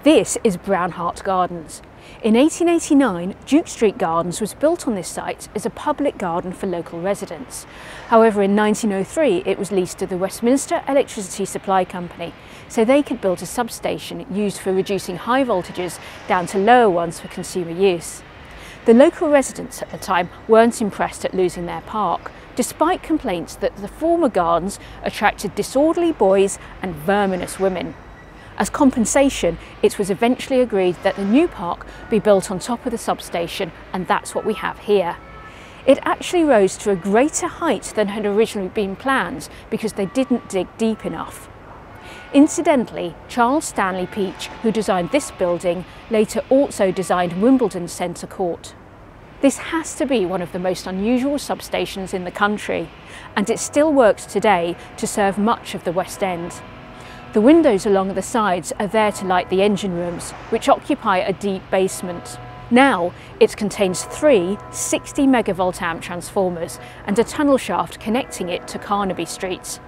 This is Brown Hart Gardens. In 1889, Duke Street Gardens was built on this site as a public garden for local residents. However, in 1903 it was leased to the Westminster Electricity Supply Company, so they could build a substation used for reducing high voltages down to lower ones for consumer use. The local residents at the time weren't impressed at losing their park, despite complaints that the former gardens attracted disorderly boys and verminous women. As compensation, it was eventually agreed that the new park be built on top of the substation, and that's what we have here. It actually rose to a greater height than had originally been planned because they didn't dig deep enough. Incidentally, Charles Stanley Peach, who designed this building, later also designed Wimbledon Centre Court. This has to be one of the most unusual substations in the country, and it still works today to serve much of the West End. The windows along the sides are there to light the engine rooms, which occupy a deep basement. Now it contains three 60 megavolt amp transformers and a tunnel shaft connecting it to Carnaby Street.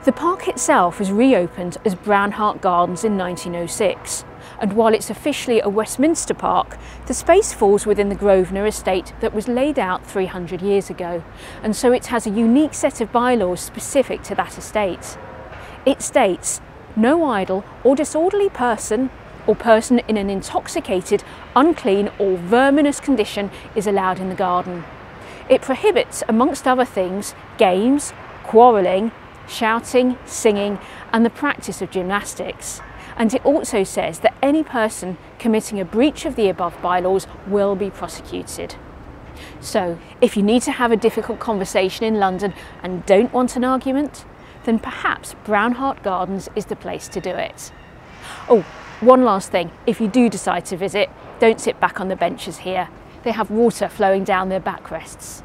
The park itself was reopened as Brown Hart Gardens in 1906, and while it's officially a Westminster park, the space falls within the Grosvenor Estate that was laid out 300 years ago, and so it has a unique set of bylaws specific to that estate. It states, no idle or disorderly person or person in an intoxicated, unclean or verminous condition is allowed in the garden. It prohibits, amongst other things, games, quarrelling, shouting, singing and the practice of gymnastics. And it also says that any person committing a breach of the above bylaws will be prosecuted. So, if you need to have a difficult conversation in London and don't want an argument, then perhaps Brown Hart Gardens is the place to do it. Oh, one last thing, if you do decide to visit, don't sit back on the benches here. They have water flowing down their backrests.